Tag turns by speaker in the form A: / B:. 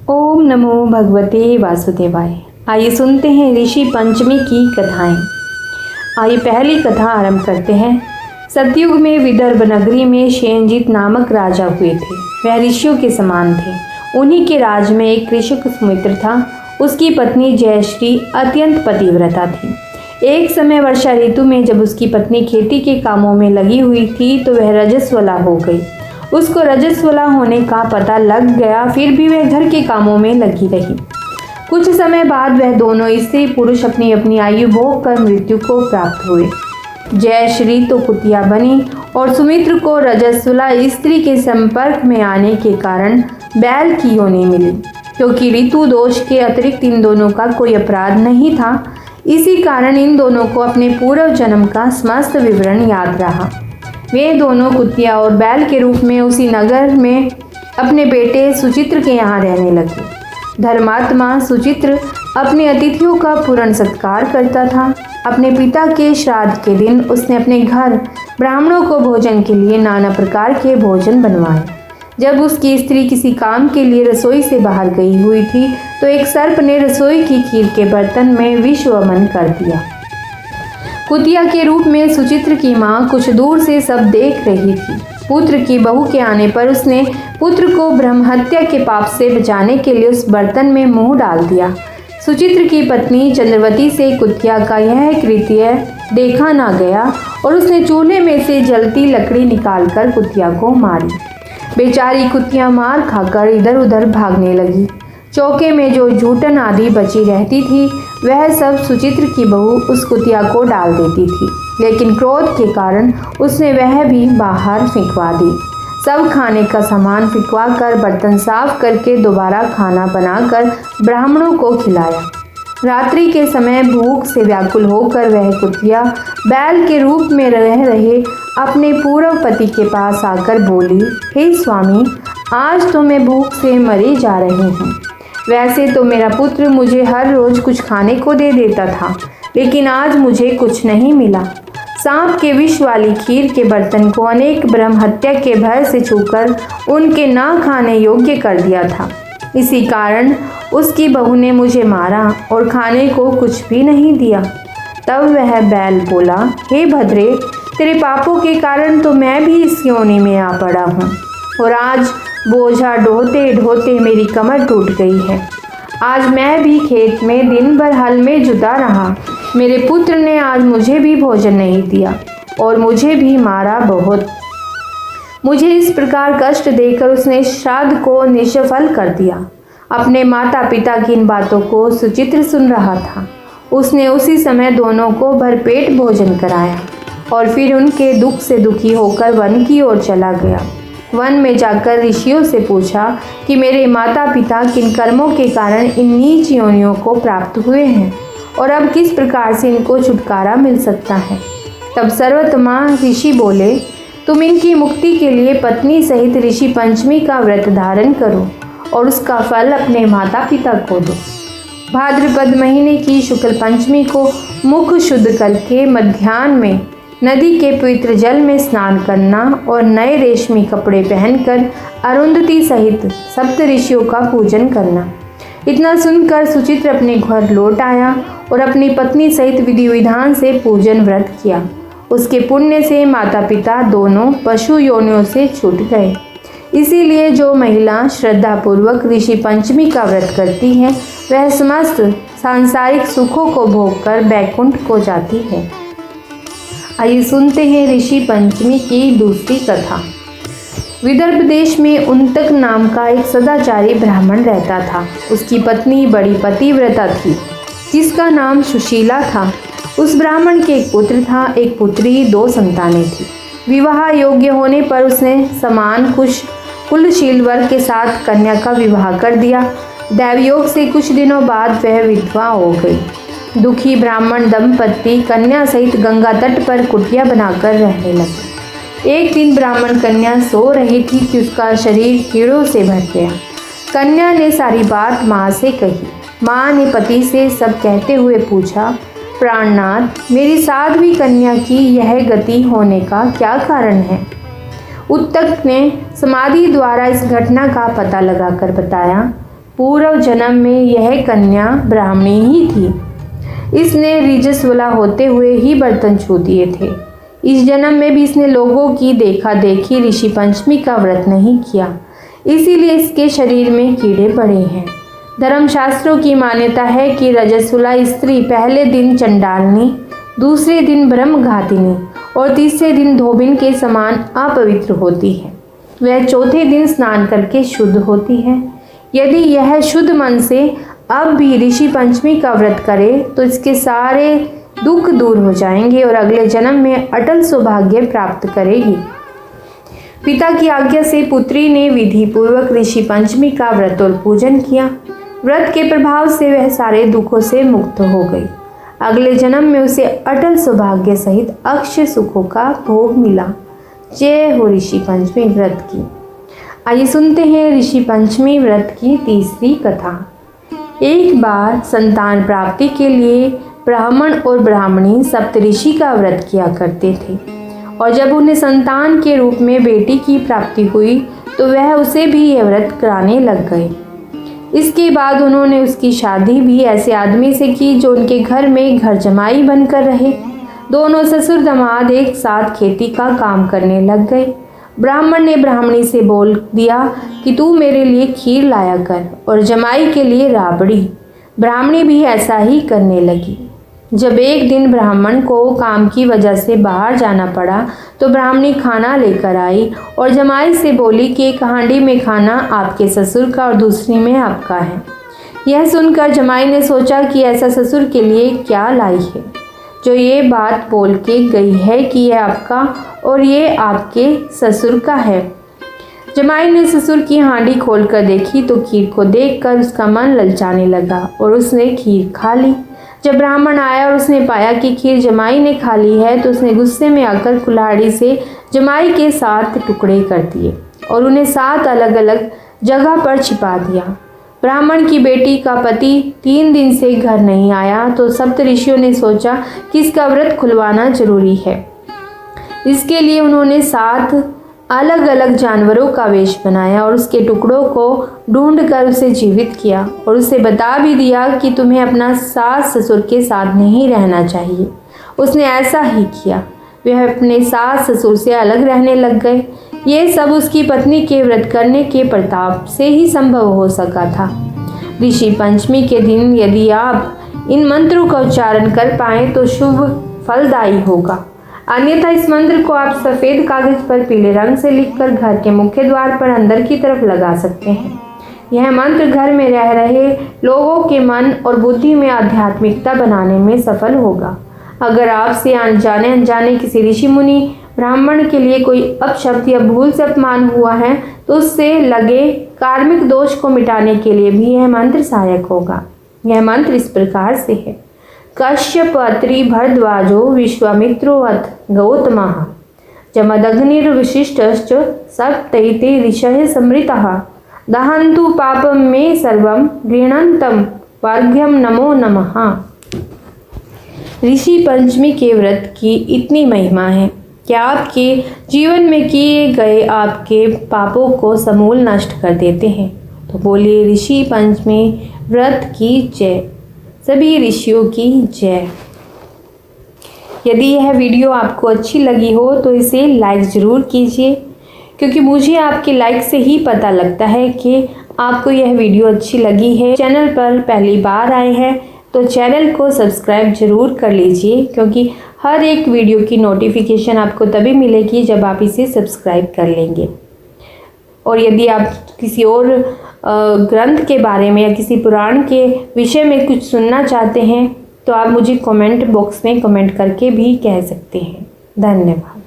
A: ओम नमो भगवते वासुदेवाय। आइए सुनते हैं ऋषि पंचमी की कथाएं। आइए पहली कथा आरंभ करते हैं। सतयुग में विदर्भ नगरी में शेनजीत नामक राजा हुए थे। वह ऋषियों के समान थे। उन्हीं के राज में एक कृषक सुमित्र था। उसकी पत्नी जयश्री अत्यंत पतिव्रता थी। एक समय वर्षा ऋतु में जब उसकी पत्नी खेती के कामों में लगी हुई थी तो वह रजस्वला हो गई। उसको रजस्वला होने का पता लग गया, फिर भी वह घर के कामों में लगी रही। कुछ समय बाद वह दोनों स्त्री पुरुष अपनी अपनी आयु भोग कर मृत्यु को प्राप्त हुए। जयश्री तो कुतिया बनी और सुमित्र को रजस्वला स्त्री के संपर्क में आने के कारण बैल की योनि मिली। क्योंकि ऋतु दोष के अतिरिक्त इन दोनों का कोई अपराध नहीं था, इसी कारण इन दोनों को अपने पूर्व जन्म का समस्त विवरण याद रहा। वे दोनों कुतिया और बैल के रूप में उसी नगर में अपने बेटे सुचित्र के यहाँ रहने लगे। धर्मात्मा सुचित्र अपने अतिथियों का पूर्ण सत्कार करता था। अपने पिता के श्राद्ध के दिन उसने अपने घर ब्राह्मणों को भोजन के लिए नाना प्रकार के भोजन बनवाए। जब उसकी स्त्री किसी काम के लिए रसोई से बाहर गई हुई थी तो एक सर्प ने रसोई की खीर के बर्तन में विष वमन कर दिया। कुतिया के रूप में सुचित्र की माँ कुछ दूर से सब देख रही थी। पुत्र की बहू के आने पर उसने पुत्र को ब्रह्म हत्या के पाप से बचाने के लिए उस बर्तन में मुंह डाल दिया। सुचित्र की पत्नी चंद्रवती से कुतिया का यह कृत्य देखा ना गया और उसने चूल्हे में से जलती लकड़ी निकालकर कुतिया को मारी। बेचारी कुतिया मार खाकर इधर उधर भागने लगी। चौके में जो जूठन आदि बची रहती थी वह सब सुचित्र की बहू उस कुतिया को डाल देती थी, लेकिन क्रोध के कारण उसने वह भी बाहर फेंकवा दी। सब खाने का सामान फेंकवा कर बर्तन साफ करके दोबारा खाना बनाकर ब्राह्मणों को खिलाया। रात्रि के समय भूख से व्याकुल होकर वह कुतिया बैल के रूप में रह रहे अपने पूर्व पति के पास आकर बोली, हे स्वामी, आज तो मैं भूख से मरी जा रही हूँ। वैसे तो मेरा पुत्र मुझे हर रोज कुछ खाने को दे देता था, लेकिन आज मुझे कुछ नहीं मिला। सांप के विष वाली खीर के बर्तन को अनेक ब्रह्म हत्या के भय से छूकर उनके ना खाने योग्य कर दिया था। इसी कारण उसकी बहू ने मुझे मारा और खाने को कुछ भी नहीं दिया। तब वह बैल बोला, हे भद्रे, तेरे पापों के कारण तो मैं भी इस योनि में आ पड़ा हूँ और आज बोझा ढोते ढोते मेरी कमर टूट गई है। आज मैं भी खेत में दिन भर हल में जुटा रहा। मेरे पुत्र ने आज मुझे भी भोजन नहीं दिया और मुझे भी मारा बहुत। मुझे इस प्रकार कष्ट देकर उसने श्राद्ध को निष्फल कर दिया। अपने माता पिता की इन बातों को सुचित्र सुन रहा था। उसने उसी समय दोनों को भरपेट भोजन कराया और फिर उनके दुख से दुखी होकर वन की ओर चला गया। वन में जाकर ऋषियों से पूछा कि मेरे माता पिता किन कर्मों के कारण इन नीच योनियों को प्राप्त हुए हैं और अब किस प्रकार से इनको छुटकारा मिल सकता है। तब सर्वोत्तमा ऋषि बोले, तुम इनकी मुक्ति के लिए पत्नी सहित ऋषि पंचमी का व्रत धारण करो और उसका फल अपने माता पिता को दो। भाद्रपद महीने की शुक्ल पंचमी को मुख शुद्ध करके मध्याह्न में नदी के पवित्र जल में स्नान करना और नए रेशमी कपड़े पहनकर अरुंधति सहित सप्त ऋषियों का पूजन करना। इतना सुनकर सुचित्र अपने घर लौट आया और अपनी पत्नी सहित विधि विधान से पूजन व्रत किया। उसके पुण्य से माता पिता दोनों पशु योनियों से छूट गए। इसीलिए जो महिला श्रद्धापूर्वक ऋषि पंचमी का व्रत करती है वह समस्त सांसारिक सुखों को भोगकर बैकुंठ को जाती है। आइए सुनते हैं ऋषि पंचमी की दूसरी कथा। विदर्भ देश में उन्तक नाम का एक सदाचारी ब्राह्मण रहता था। उसकी पत्नी बड़ी पतिव्रता थी जिसका नाम सुशीला था। उस ब्राह्मण के एक पुत्र था, एक पुत्री, 2 संतानें थी। विवाह योग्य होने पर उसने समान कुलशील वर के साथ कन्या का विवाह कर दिया। दैवयोग से कुछ दिनों बाद वह विधवा हो गई। दुखी ब्राह्मण दंपत्ति कन्या सहित गंगा तट पर कुटिया बनाकर रहने लगे। एक दिन ब्राह्मण कन्या सो रही थी कि उसका शरीर कीड़ों से भर गया। कन्या ने सारी बात माँ से कही। माँ ने पति से सब कहते हुए पूछा, प्राणनाथ, मेरी साध्वी कन्या की यह गति होने का क्या कारण है? उत्तक ने समाधि द्वारा इस घटना का पता लगाकर बताया, पूर्व जन्म में यह कन्या ब्राह्मणी ही थी। इसने रजस्वला होते हुए ही बर्तन छू दिए थे। इस जन्म में भी इसने लोगों की देखा देखी ऋषि पंचमी का व्रत नहीं किया, इसीलिए इसके शरीर में कीड़े पड़े हैं। धर्मशास्त्रों की मान्यता है कि रजस्वला स्त्री पहले दिन चंडालनी, दूसरे दिन ब्रह्मघातिनी और तीसरे दिन धोबिन के समान अपवित्र होती है। वह चौथे दिन स्नान करके शुद्ध होती है। यदि यह शुद्ध मन से अब भी ऋषि पंचमी का व्रत करे तो इसके सारे दुख दूर हो जाएंगे और अगले जन्म में अटल सौभाग्य प्राप्त करेगी। पिता की आज्ञा से पुत्री ने विधि पूर्वक ऋषि पंचमी का व्रत और पूजन किया। व्रत के प्रभाव से वह सारे दुखों से मुक्त हो गई। अगले जन्म में उसे अटल सौभाग्य सहित अक्षय सुखों का भोग मिला। जय हो ऋषि पंचमी व्रत की। आइए सुनते हैं ऋषि पंचमी व्रत की तीसरी कथा। एक बार संतान प्राप्ति के लिए ब्राह्मण और ब्राह्मणी सप्तऋषि का व्रत किया करते थे और जब उन्हें संतान के रूप में बेटी की प्राप्ति हुई तो वह उसे भी यह व्रत कराने लग गए। इसके बाद उन्होंने उसकी शादी भी ऐसे आदमी से की जो उनके घर में घर जमाई बनकर रहे। दोनों ससुर दामाद एक साथ खेती का काम करने लग गए। ब्राह्मण ने ब्राह्मणी से बोल दिया कि तू मेरे लिए खीर लाया कर और जमाई के लिए राबड़ी। ब्राह्मणी भी ऐसा ही करने लगी। जब एक दिन ब्राह्मण को काम की वजह से बाहर जाना पड़ा तो ब्राह्मणी खाना लेकर आई और जमाई से बोली कि एक हांडी में खाना आपके ससुर का और दूसरी में आपका है। यह सुनकर जमाई ने सोचा कि ऐसा ससुर के लिए क्या लाई है जो ये बात बोल के गई है कि यह आपका और ये आपके ससुर का है। जमाई ने ससुर की हांडी खोलकर देखी तो खीर को देखकर उसका मन ललचाने लगा और उसने खीर खा ली। जब ब्राह्मण आया और उसने पाया कि खीर जमाई ने खा ली है तो उसने गुस्से में आकर कुल्हाड़ी से जमाई के 7 टुकड़े कर दिए और उन्हें 7 अलग अलग जगह पर छिपा दिया। ब्राह्मण की बेटी का पति 3 दिन से घर नहीं आया तो सप्तऋषियों ने सोचा कि इसका व्रत खुलवाना जरूरी है। इसके लिए उन्होंने 7 अलग अलग जानवरों का वेश बनाया और उसके टुकड़ों को ढूंढकर उसे जीवित किया और उसे बता भी दिया कि तुम्हें अपना सास ससुर के साथ नहीं रहना चाहिए। उसने ऐसा ही किया। वह अपने सास ससुर से अलग रहने लग गए। ये सब उसकी पत्नी के व्रत करने के प्रताप से ही संभव हो सका था। ऋषि पंचमी के दिन यदि आप इन मंत्रों का उच्चारण कर पाएं तो शुभ फलदायी होगा। अन्यथा इस मंत्र को आप सफ़ेद कागज पर पीले रंग से लिखकर घर के मुख्य द्वार पर अंदर की तरफ लगा सकते हैं। यह मंत्र घर में रह रहे लोगों के मन और बुद्धि में आध्यात्मिकता बनाने में सफल होगा। अगर आपसे अनजाने किसी ऋषि मुनि ब्राह्मण के लिए कोई अपशब्द या भूल से अपमान हुआ है तो उससे लगे कार्मिक दोष को मिटाने के लिए भी यह मंत्र सहायक होगा। यह मंत्र इस प्रकार से है। कश्यप अत्रि भरद्वाजो विश्वामित्रोऽथ गौतमः जमदग्निर्वसिष्ठश्च सप्तैते ऋषयः समृतः दहन्तु पापं मे सर्वं गृह्णन्तं वार्घ्यं नमो नमः। ऋषि पंचमी के व्रत की इतनी महिमा है कि आपके जीवन में किए गए आपके पापों को समूल नष्ट कर देते हैं। तो बोलिए ऋषि पंचमी व्रत की जय। सभी ऋषियों की जय। यदि यह वीडियो आपको अच्छी लगी हो तो इसे लाइक ज़रूर कीजिए, क्योंकि मुझे आपके लाइक से ही पता लगता है कि आपको यह वीडियो अच्छी लगी है। चैनल पर पहली बार आए हैं तो चैनल को सब्सक्राइब जरूर कर लीजिए, क्योंकि हर एक वीडियो की नोटिफिकेशन आपको तभी मिलेगी जब आप इसे सब्सक्राइब कर लेंगे। और यदि आप किसी और ग्रंथ के बारे में या किसी पुराण के विषय में कुछ सुनना चाहते हैं तो आप मुझे कमेंट बॉक्स में कमेंट करके भी कह सकते हैं। धन्यवाद।